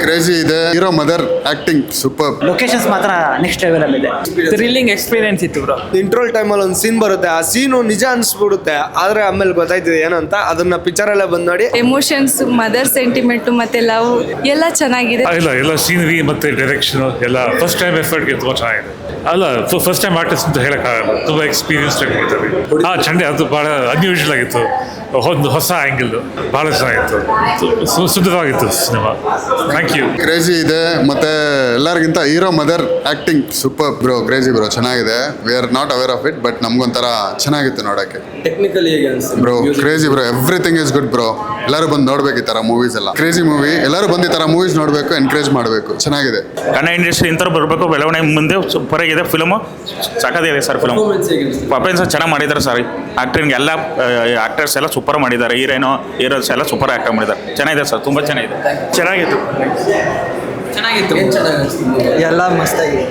Crazy ಇದೆ. Hero mother acting super. Locations ಮಾತ್ರ next level ಅಲ್ಲಿ ಇದೆ. ಥ್ರಿಲ್ಲಿಂಗ್ ಎಕ್ಸ್ಪೀರಿಯನ್ಸ್ ಇತ್ತು ಬ್ರೋ. ಇಂಟ್ರೋಲ್ ಟೈಮಲ್ಲಿ ಒಂದು ಸೀನ್ ಬರುತ್ತೆ, ಆ ಸೀನು ನಿಜ ಅನ್ಸ್ಬಿಡುತ್ತೆ. ಆದ್ರೆ ಆಮೇಲೆ ಗೊತ್ತಾಯ್ತದೆ ಏನಂತ, ಅದನ್ನ ಪಿಕ್ಚರ್ ಎಲ್ಲ ಬಂದ್ ನೋಡಿ. ಎಮೋಷನ್ಸ್, ಮದರ್ ಸೆಂಟಿಮೆಂಟ್ ಮತ್ತೆ ಲವ್ ಎಲ್ಲ ಚೆನ್ನಾಗಿದೆ. ಎಲ್ಲ ಸೀನರಿ ಮತ್ತೆ ಡೈರೆಕ್ಷನ್ ಎಲ್ಲ ಫಸ್ಟ್ ಟೈಮ್ ಎಫರ್ಟ್ಗೆ ತುಂಬ ಚೆನ್ನಾಗಿದೆ. ಅಲ್ಲ ಫಸ್ಟ್ ಟೈಮ್ ಆರ್ಟಿಸ್ಟ್ ಅಂತ ಹೇಳಕ್ಕಾಗಲ್ಲ, ತುಂಬ ಎಕ್ಸ್ಪೀರಿಯನ್ಸ್ಡ್ ಆಗಿರ್ತಾರೆ. ಚಂಡೆ ಅದು ಭಾಳ ಅನ್ಯೂಶಲ್ ಆಗಿತ್ತು, ಒಂದು ಹೊಸ ಆ್ಯಂಗಲ್, ಭಾಳ ಚೆನ್ನಾಗಿತ್ತು, ಸುಂದರವಾಗಿತ್ತು ಸಿನಿಮಾ. Thank you. ಕ್ರೇಜಿ ಇದೆ ಮತ್ತೆ ಎಲ್ಲರಿಗಿಂತ hero mother acting super bro. Crazy bro, ಚೆನ್ನಾಗಿದೆ. We are not aware of it, but ನಮ್ಗೊಂಥರ ಚೆನ್ನಾಗಿತ್ತು ನೋಡಕ್ಕೆ. ಟೆಕ್ನಿಕಲಿ ಹೇಗೆ ಅನ್ಸುತ್ತೆ bro crazy bro, everything is good bro. ಎಲ್ಲರೂ ಬಂದು ನೋಡ್ಬೇಕು ಈ ತರ ಮೂವೀಸ್ ಎಲ್ಲ. ಕ್ರೇಜಿ ಮೂವಿ, ಎಲ್ಲರೂ ಬಂದು ಈ ತರ ಮೂವೀಸ್ ನೋಡ್ಬೇಕು, ಎನ್ಕರೇಜ್ ಮಾಡಬೇಕು. ಚೆನ್ನಾಗಿದೆ. ಕನ್ನಡ ಇಂಡಸ್ಟ್ರಿ ಇಂಥವ್ರು ಬರಬೇಕು, ಬೆಳವಣಿಗೆ ಮುಂದೆ ಸೂಪರ್ ಆಗಿದೆ. ಫಿಲ್ಮು ಸಖತ್ತಿದೆ ಸರ್. ಫಿಲ್ಮ್ ಪರ್ಫಾರ್ಮೆನ್ಸ್ ಚೆನ್ನಾಗಿ ಮಾಡಿದ್ದಾರೆ ಸರ್. ಆಕ್ಟಿಂಗ್ ಎಲ್ಲ ಆಕ್ಟರ್ಸ್ ಎಲ್ಲ ಸೂಪರ್ ಮಾಡಿದ್ದಾರೆ. ಹೀರೋಸ್ ಎಲ್ಲ ಸೂಪರ್ ಆಕ್ಟ್ ಮಾಡಿದ್ದಾರೆ. ಚೆನ್ನಾಗಿದೆ ಸರ್, ತುಂಬ ಚೆನ್ನಾಗಿದೆ. ಚೆನ್ನಾಗಿತ್ತು. ಎಲ್ಲ ಮಸ್ತಾಗಿದೆ.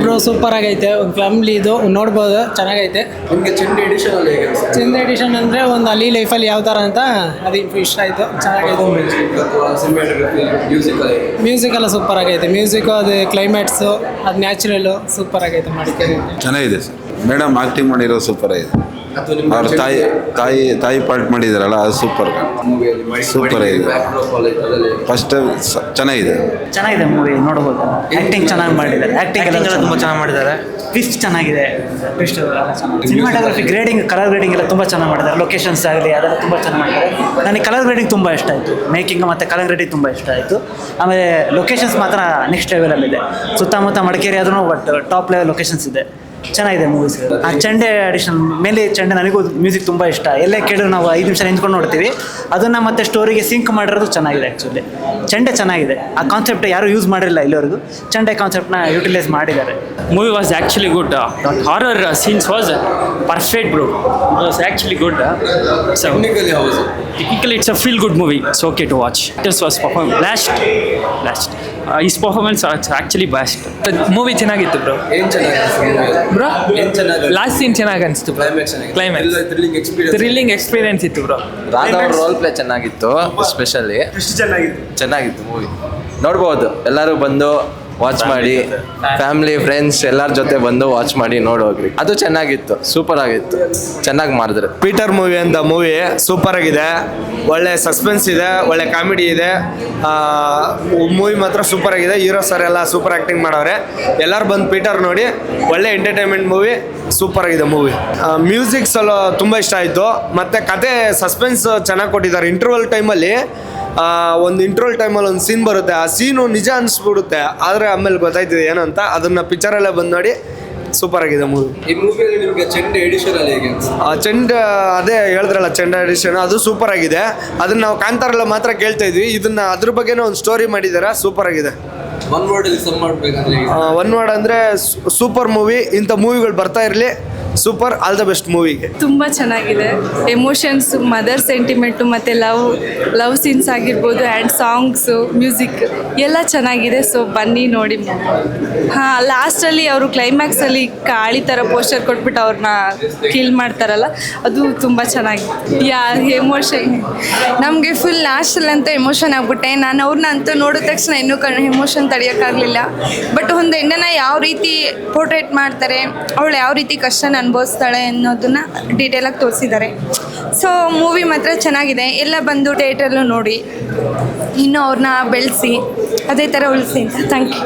ಬ್ರೋ ಸೂಪರ್ ಆಗೈತೆ. ಒಂದು ಫ್ಯಾಮಿಲಿ ಇದು ನೋಡ್ಬೋದು, ಚೆನ್ನಾಗೈತೆ. ನಿಮಗೆ ಚೆಂಡು ಎಡಿಷನ್ ಅಲ್ಲಿ ಹೇಗೆ ಅನ್ಸುತ್ತೆ? ಚೆಂದ ಎಡಿಷನ್ ಅಂದರೆ ಒಂದು ಅಲ್ಲಿ ಲೈಫಲ್ಲಿ ಯಾವ ಥರ ಅಂತ ಅದು ಇಷ್ಟ ಆಯಿತು. ಚೆನ್ನಾಗಿದೆ. ಮ್ಯೂಸಿಕ್ ಎಲ್ಲ ಸೂಪರ್ ಆಗೈತೆ. ಮ್ಯೂಸಿಕ್ ಅದು ಕ್ಲೈಮ್ಯಾಟ್ಸು ಅದು ನ್ಯಾಚುರಲ್ಲು ಸೂಪರ್ ಆಗೈತೆ ಮಾಡಿದ್ದೇನೆ. ಚೆನ್ನಾಗಿದೆ ಸರ್. ಮೇಡಮ್ ಆಕ್ಟಿಂಗ್ ಮಾಡಿರೋ ಸೂಪರ್ ಆಗಿದೆ. ಅವ್ರ ತಾಯಿ ಪಾರ್ಟ್ ಮಾಡಿದಾರಲ್ಲ, ಅದು ಸೂಪರ್ ಆಗಿದೆ. ಫಸ್ಟ್ ಚೆನ್ನಾಗಿದೆ ಮೂವಿ, ನೋಡ್ಬೋದು. ಆಕ್ಟಿಂಗ್ ಚೆನ್ನಾಗಿ ಮಾಡಿದ್ದಾರೆ. ಆಕ್ಟಿಂಗ್ ಎಲ್ಲ ತುಂಬ ಚೆನ್ನಾಗಿ ಮಾಡಿದ್ದಾರೆ. ಟ್ವಿಸ್ಟ್ ಚೆನ್ನಾಗಿದೆ. Twist cinematography, grading, colour grading ಎಲ್ಲ ತುಂಬ ಚೆನ್ನಾಗಿ ಮಾಡಿದ್ದಾರೆ. ಲೊಕೇಶನ್ಸ್ ಆಗಲಿ ಅದೆಲ್ಲ ತುಂಬ ಚೆನ್ನಾಗಿ ಮಾಡಿದ್ದಾರೆ. ನನಗೆ ಕಲರ್ ಗ್ರೇಡಿಂಗ್ ತುಂಬ ಇಷ್ಟ ಆಯಿತು. ಮೇಕಿಂಗ್ ಮತ್ತು ಕಲರ್ ಗ್ರೇಡಿಂಗ್ ತುಂಬ ಇಷ್ಟ ಆಯಿತು. ಆಮೇಲೆ ಲೊಕೇಶನ್ಸ್ ಮಾತ್ರ ನೆಕ್ಸ್ಟ್ ಲೆವೆಲಲ್ಲಿದೆ. ಸುತ್ತಮುತ್ತ ಮಡಿಕೇರಿ ಆದ್ರೂ ಬಟ್ ಟಾಪ್ ಲೆವೆಲ್ ಲೊಕೇಶನ್ಸ್ ಇದೆ. ಚೆನ್ನಾಗಿದೆ ಮೂವೀಸ್. ಆ ಚಂಡೆ ಅಡಿಷನ್ ಮೇಲೆ ಚಂಡೆ ನನಗೂ ಮ್ಯೂಸಿಕ್ ತುಂಬ ಇಷ್ಟ. ಎಲ್ಲೇ ಕೇಳಿದ್ರು ನಾವು 5 ನಿಮಿಷ ನಿಂತ್ಕೊಂಡು ನೋಡ್ತೀವಿ. ಅದನ್ನು ಮತ್ತೆ ಸ್ಟೋರಿಗೆ ಸಿಂಕ್ ಮಾಡಿರೋದು ಚೆನ್ನಾಗಿದೆ. ಆ್ಯಕ್ಚುಲಿ ಚಂಡೆ ಚೆನ್ನಾಗಿದೆ. ಆ ಕಾನ್ಸೆಪ್ಟ್ ಯಾರೂ ಯೂಸ್ ಮಾಡಿರಲಿಲ್ಲ ಇಲ್ಲಿವರೆಗೂ. ಚಂಡೆ ಕಾನ್ಸೆಪ್ಟ್ನ ಯುಟಿಲೈಸ್ ಮಾಡಿದ್ದಾರೆ. Movie was actually good. Horror scenes was perfect, bro. It was actually good. So technically, it's a feel-good movie. It's okay to watch. This was performed last. His performance was actually best. Movie ಚೆನ್ನಾಗಿತ್ತು bro. ಏನ್ ಚೆನ್ನಾಗಿ bro last scene ಚೆನ್ನಾಗಿ ಅನಿಸ್ತು. Climax thrilling experience ಇತ್ತು bro. Radha ಅವ್ರ role play ಚೆನ್ನಾಗಿತ್ತು. Especially ಚೆನ್ನಾಗಿತ್ತು movie. ನೋಡ್ಬೋದು, ಎಲ್ಲರೂ ಬಂದು ವಾಚ್ ಮಾಡಿ, ಫ್ಯಾಮಿಲಿ ಫ್ರೆಂಡ್ಸ್ ಎಲ್ಲರ ಜೊತೆ ಬಂದು ವಾಚ್ ಮಾಡಿ ನೋಡೋಗ್ರಿ. ಅದು ಚೆನ್ನಾಗಿತ್ತು, ಸೂಪರ್ ಆಗಿತ್ತು, ಚೆನ್ನಾಗಿ ಮಾಡಿದ್ರು. ಪೀಟರ್ ಮೂವಿ ಅಂತ ಮೂವಿ ಸೂಪರ್ ಆಗಿದೆ. ಒಳ್ಳೆ ಸಸ್ಪೆನ್ಸ್ ಇದೆ, ಒಳ್ಳೆ ಕಾಮಿಡಿ ಇದೆ. ಮೂವಿ ಮಾತ್ರ ಸೂಪರ್ ಆಗಿದೆ. ಹೀರೋ ಸರ್ ಎಲ್ಲ ಸೂಪರ್ ಆ್ಯಕ್ಟಿಂಗ್ ಮಾಡವ್ರೆ. ಎಲ್ಲರೂ ಬಂದು ಪೀಟರ್ ನೋಡಿ. ಒಳ್ಳೆ ಎಂಟರ್ಟೈನ್ಮೆಂಟ್ ಮೂವಿ, ಸೂಪರ್ ಆಗಿದೆ ಮೂವಿ. ಮ್ಯೂಸಿಕ್ಸ್ ಎಲ್ಲ ತುಂಬ ಇಷ್ಟ ಆಯಿತು. ಮತ್ತು ಕತೆ ಸಸ್ಪೆನ್ಸ್ ಚೆನ್ನಾಗಿ ಕೊಟ್ಟಿದ್ದಾರೆ. ಇಂಟರ್ವಲ್ ಟೈಮಲ್ಲಿ ಒಂದು ಸೀನ್ ಬರುತ್ತೆ, ಆ ಸೀನು ನಿಜ ಅನ್ಸ್ಬಿಡುತ್ತೆ. ಆದರೆ ಆಮೇಲೆ ಗೊತ್ತಾಯ್ತದೆ ಏನಂತ, ಅದನ್ನ ಪಿಕ್ಚರ್ ಎಲ್ಲ ಬಂದು ನೋಡಿ. ಸೂಪರ್ ಆಗಿದೆ ಮೂವಿ. ಈ ಮೂವಿಯಲ್ಲಿ ನಿಮಗೆ ಚೆಂಡು ಎಡಿಷನ್ ಅಲ್ಲಿ ಹೇಗೆ ಚೆಂಡು ಅದೇ ಹೇಳಿದ್ರಲ್ಲ, ಚೆಂಡ ಎಡಿಷನ್ ಅದು ಸೂಪರ್ ಆಗಿದೆ. ಅದನ್ನ ನಾವು ಕಾಂತಾರಲ್ಲ ಮಾತ್ರ ಕೇಳ್ತಾ ಇದ್ವಿ. ಇದನ್ನ ಅದ್ರ ಬಗ್ಗೆನೇ ಒಂದು ಸ್ಟೋರಿ ಮಾಡಿದ್ದಾರೆ, ಸೂಪರ್ ಆಗಿದೆ. ಒನ್ ವರ್ಡ್ ಅಲ್ಲಿ ಸಮ್ ಮಾಡ್ಬೇಕಂದ್ರೆ ಒನ್ ವರ್ಡ್ ಅಂದರೆ ಸೂಪರ್ ಮೂವಿ. ಇಂಥ ಮೂವಿಗಳು ಬರ್ತಾ ಇರಲಿ. ಸೂಪರ್, ಆಲ್ ದ ಬೆಸ್ಟ್ ಮೂವಿಗೆ. ತುಂಬ ಚೆನ್ನಾಗಿದೆ. ಎಮೋಷನ್ಸ್, ಮದರ್ ಸೆಂಟಿಮೆಂಟು ಮತ್ತು ಲವ್ ಸೀನ್ಸ್ ಆಗಿರ್ಬೋದು, ಆ್ಯಂಡ್ ಸಾಂಗ್ಸು, ಮ್ಯೂಸಿಕ್ ಎಲ್ಲ ಚೆನ್ನಾಗಿದೆ. ಸೊ ಬನ್ನಿ ನೋಡಿ. ಹಾಂ, ಲಾಸ್ಟಲ್ಲಿ ಅವರು ಕ್ಲೈಮ್ಯಾಕ್ಸಲ್ಲಿ ಕಾಳಿ ಥರ ಪೋಸ್ಟರ್ ಕೊಟ್ಬಿಟ್ಟು ಅವ್ರನ್ನ ಕಿಲ್ ಮಾಡ್ತಾರಲ್ಲ, ಅದು ತುಂಬ ಚೆನ್ನಾಗಿದೆ. ಎಮೋಷನ್ ನಮಗೆ ಫುಲ್ ಲಾಸ್ಟಲ್ಲಿ ಅಂತ ಎಮೋಷನ್ ಆಗ್ಬಿಟ್ಟೆ. ನಾನು ಅವ್ರನ್ನ ಅಂತ ನೋಡಿದ ತಕ್ಷಣ ಇನ್ನೂ ಎಮೋಷನ್ ತಡೆಯೋಕ್ಕಾಗಲಿಲ್ಲ. ಬಟ್ ಒಂದು ಹೆಣ್ಣನ್ನು ಯಾವ ರೀತಿ ಪೋರ್ಟ್ರೇಟ್ ಮಾಡ್ತಾರೆ, ಅವಳು ಯಾವ ರೀತಿ ಕಷ್ಟನ ಅನುಭವಿಸ್ತಾಳೆ ಅನ್ನೋದನ್ನ ಡೀಟೇಲಾಗಿ ತೋರಿಸಿದ್ದಾರೆ. ಸೊ ಮೂವಿ ಮಾತ್ರ ಚೆನ್ನಾಗಿದೆ. ಎಲ್ಲ ಬಂದು ಥಿಯೇಟ್ರಲ್ಲೂ ನೋಡಿ, ಇನ್ನೂ ಅವ್ರನ್ನ ಬೆಳೆಸಿ ಅದೇ ಥರ ಉಳಿಸಿ ಅಂತ. Thank you.